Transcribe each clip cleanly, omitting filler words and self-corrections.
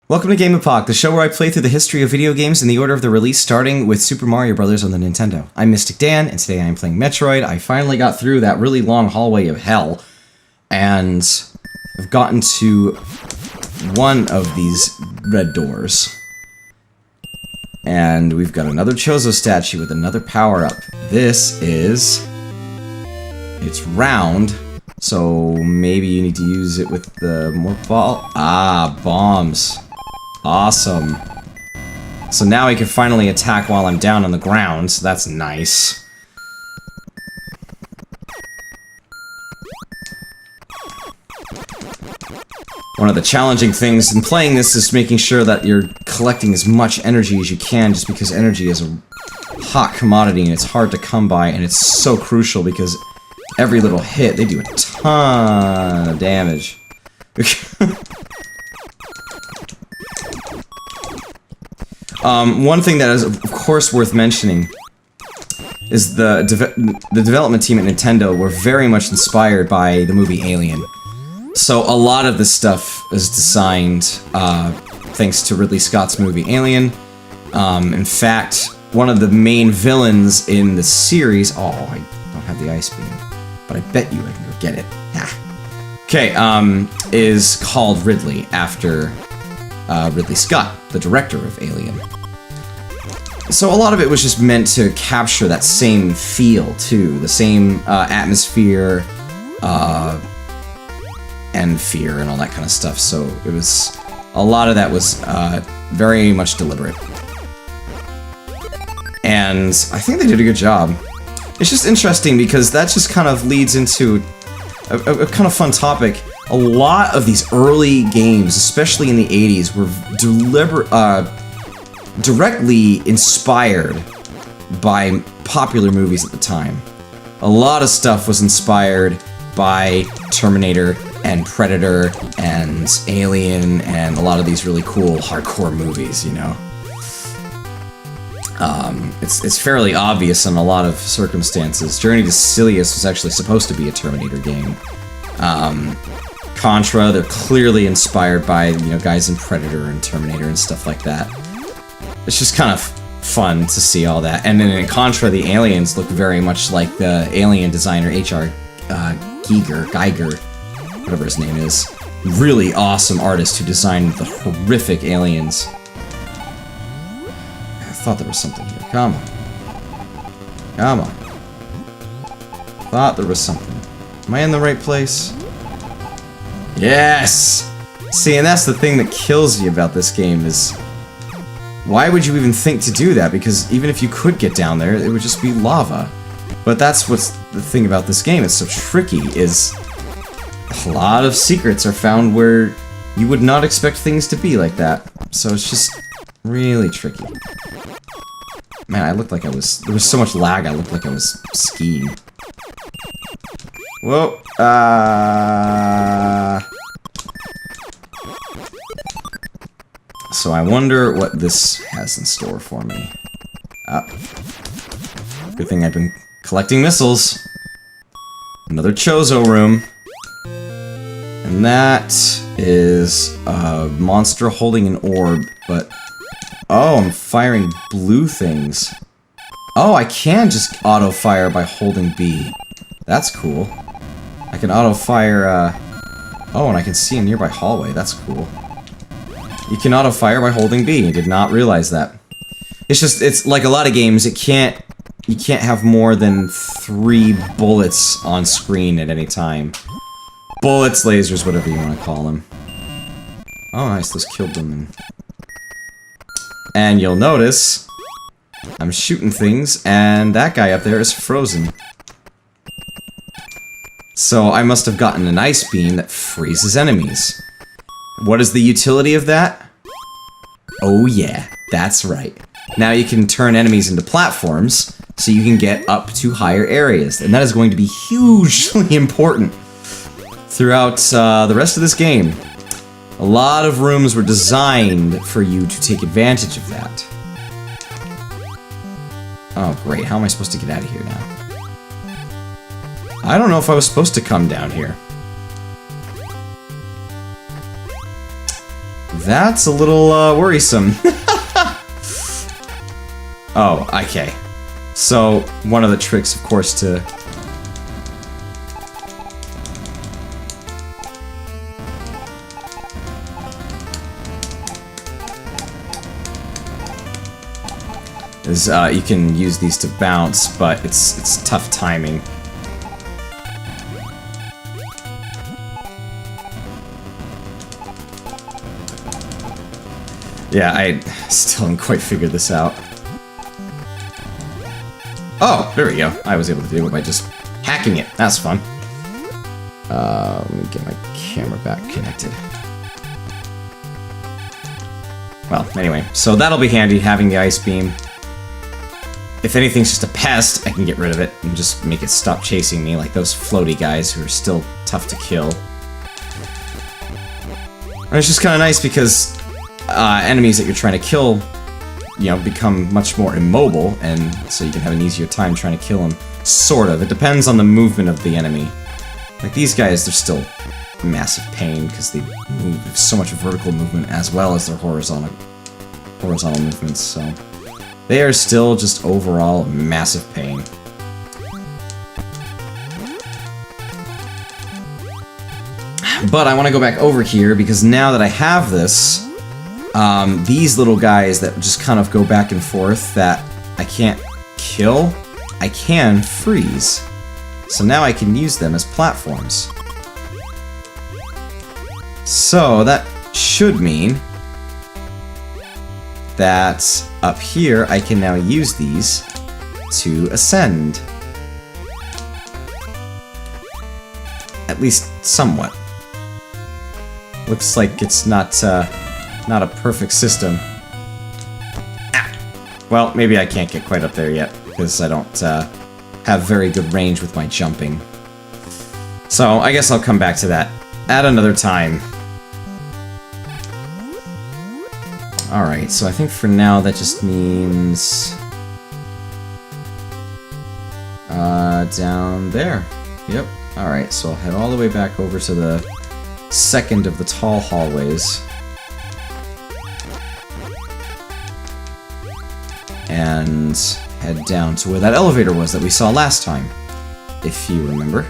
Welcome to GAMEpoch, the show where I play through the history of video games in the order of their release, starting with Super Mario Bros. On the Nintendo. I'm MystikDan, and today I am playing Metroid. I finally got through that really long hallway of hell, and I've gotten to one of these red doors. And we've got another Chozo statue with another power-up. This is... it's round, so maybe you need to use it with the more ball... ah, bombs. Awesome. So now he can finally attack while I'm down on the ground, so that's nice. One of the challenging things in playing this is making sure that you're collecting as much energy as you can, just because energy is a hot commodity and it's hard to come by, and it's so crucial because every little hit, they do a ton of damage. One thing that is, of course, worth mentioning is the development team at Nintendo were very much inspired by the movie Alien. So a lot of this stuff is designed thanks to Ridley Scott's movie Alien. In fact, one of the main villains in the series... oh, I don't have the ice beam, but I bet you I can go get it. Okay, is called Ridley, after Ridley Scott, the director of Alien. So a lot of it was just meant to capture that same feel, too. The same atmosphere, and fear and all that kind of stuff. So it was... a lot of that was very much deliberate. And I think they did a good job. It's just interesting because that just kind of leads into a kind of fun topic. A lot of these early games, especially in the 80s, were directly inspired by popular movies at the time. A lot of stuff was inspired by Terminator and Predator and Alien and a lot of these really cool hardcore movies, you know. It's fairly obvious in a lot of circumstances. Journey to Silius was actually supposed to be a Terminator game. Contra, they're clearly inspired by, you know, guys in Predator and Terminator and stuff like that. It's just kind of fun to see all that. And then in Contra, the aliens look very much like the alien designer H.R. Geiger, whatever his name is. Really awesome artist who designed the horrific aliens. I thought there was something here. Come on. Come on. Thought there was something. Am I in the right place? Yes! See, and that's the thing that kills you about this game is... why would you even think to do that? Because even if you could get down there, it would just be lava. But that's what's the thing about this game. It's so tricky, is... a lot of secrets are found where you would not expect things to be like that. So it's just really tricky. Man, I looked like I was... there was so much lag, I looked like I was skiing. Whoa. So I wonder what this has in store for me. Good thing I've been collecting missiles. Another Chozo room. And that is a monster holding an orb, but... oh, I'm firing blue things. Oh, I can just auto-fire by holding B. That's cool. I can auto-fire, oh, and I can see a nearby hallway. That's cool. You can auto-fire by holding B. I did not realize that. It's just, it's like a lot of games, you can't have more than 3 bullets on screen at any time. Bullets, lasers, whatever you want to call them. Oh, nice, those killed them. And you'll notice, I'm shooting things, and that guy up there is frozen. So I must have gotten an ice beam that freezes enemies. What is the utility of that? Oh yeah, that's right. Now you can turn enemies into platforms, so you can get up to higher areas, and that is going to be hugely important throughout the rest of this game. A lot of rooms were designed for you to take advantage of that. Oh great, how am I supposed to get out of here now? I don't know if I was supposed to come down here. That's a little worrisome. Oh, okay. So, one of the tricks, of course, to... is you can use these to bounce, but it's tough timing. Yeah, I still haven't quite figured this out. Oh, there we go. I was able to do it by just hacking it. That's fun. Let me get my camera back connected. Well, anyway, so that'll be handy, having the ice beam. If anything's just a pest, I can get rid of it and just make it stop chasing me, like those floaty guys who are still tough to kill. And it's just kind of nice because enemies that you're trying to kill, you know, become much more immobile, and so you can have an easier time trying to kill them. Sort of. It depends on the movement of the enemy. Like these guys, they're still massive pain because they move with so much vertical movement as well as their horizontal movements, so they are still just overall massive pain. But I want to go back over here because now that I have this, these little guys that just kind of go back and forth that I can't kill, I can freeze. So now I can use them as platforms. So that should mean that up here I can now use these to ascend. At least somewhat. Looks like it's not a perfect system. Ah! Well, maybe I can't get quite up there yet because I don't have very good range with my jumping. So I guess I'll come back to that at another time. Alright, so I think for now that just means... down there. Yep. Alright, so I'll head all the way back over to the second of the tall hallways. And head down to where that elevator was that we saw last time, if you remember.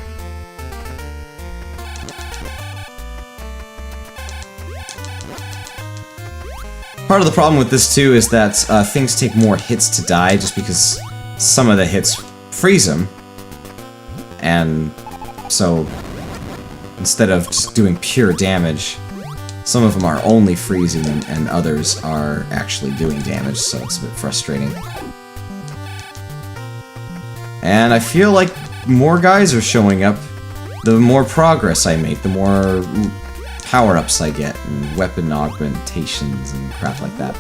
Part of the problem with this, too, is that things take more hits to die, just because some of the hits freeze them. And so, instead of just doing pure damage, some of them are only freezing and others are actually doing damage, so it's a bit frustrating. And I feel like more guys are showing up, the more progress I make, the more power-ups I get, and weapon augmentations and crap like that.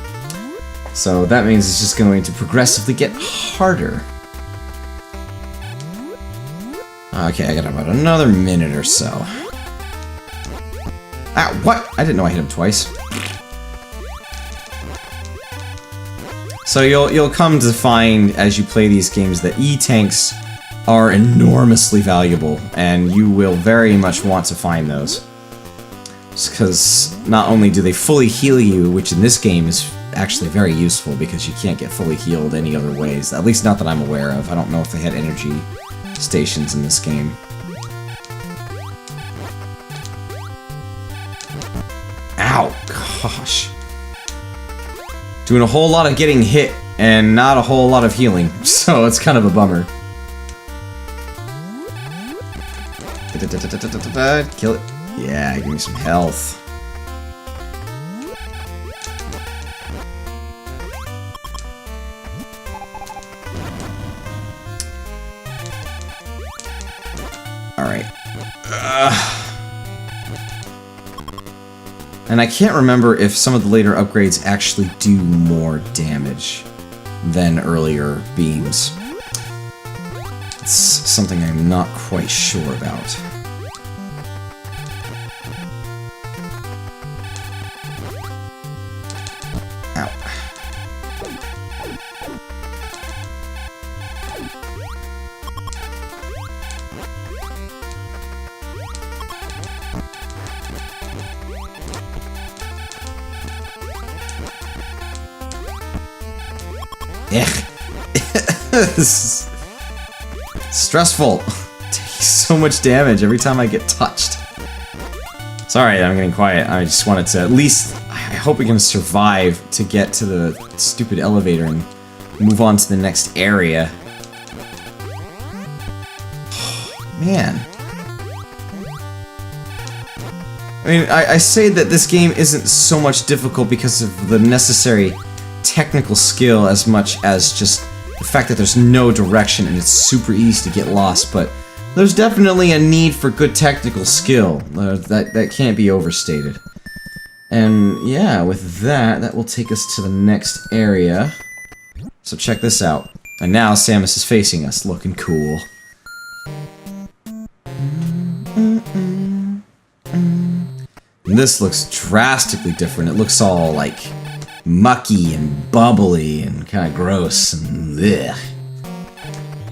So that means it's just going to progressively get harder. Okay, I got about another minute or so. Ah, what? I didn't know I hit him twice. So you'll come to find, as you play these games, that E-tanks are enormously valuable, and you will very much want to find those. Because not only do they fully heal you, which in this game is actually very useful because you can't get fully healed any other ways. At least not that I'm aware of. I don't know if they had energy stations in this game. Ow! Gosh. Doing a whole lot of getting hit and not a whole lot of healing, so it's kind of a bummer. Kill it. Yeah, give me some health. Alright. And I can't remember if some of the later upgrades actually do more damage than earlier beams. It's something I'm not quite sure about. Ow. This is stressful. Taking so much damage every time I get touched. Sorry, I'm getting quiet. I just wanted to at least... I hope we can survive to get to the stupid elevator and move on to the next area. Man. I mean, I say that this game isn't so much difficult because of the necessary technical skill as much as just the fact that there's no direction and it's super easy to get lost, but there's definitely a need for good technical skill. That can't be overstated. And yeah, with that, that will take us to the next area. So check this out. And now Samus is facing us, looking cool. And this looks drastically different. It looks all like mucky and bubbly and kind of gross and ugh.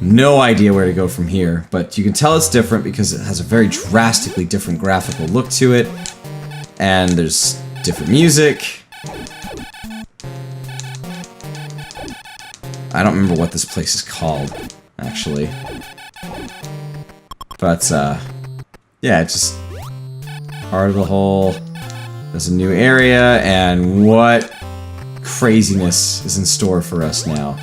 No idea where to go from here, but you can tell it's different because it has a very drastically different graphical look to it, and there's different music. I don't remember what this place is called, actually. But, yeah, it's just part of the whole. There's a new area, and what craziness is in store for us now.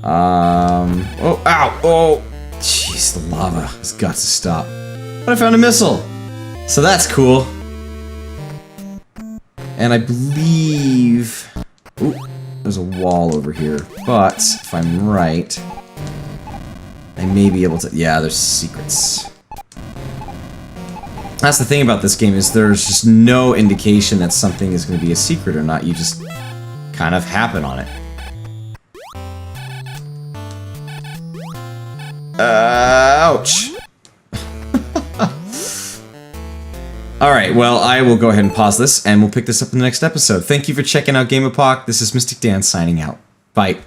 Oh, ow, oh, jeez, the lava has got to stop. But I found a missile, so that's cool. And I believe, ooh, there's a wall over here, but if I'm right, I may be able to, yeah, there's secrets. That's the thing about this game, is there's just no indication that something is going to be a secret or not. You just kind of happen on it. Ouch. Alright, well, I will go ahead and pause this, and we'll pick this up in the next episode. Thank you for checking out GamePoch. This is MystikDan signing out. Bye.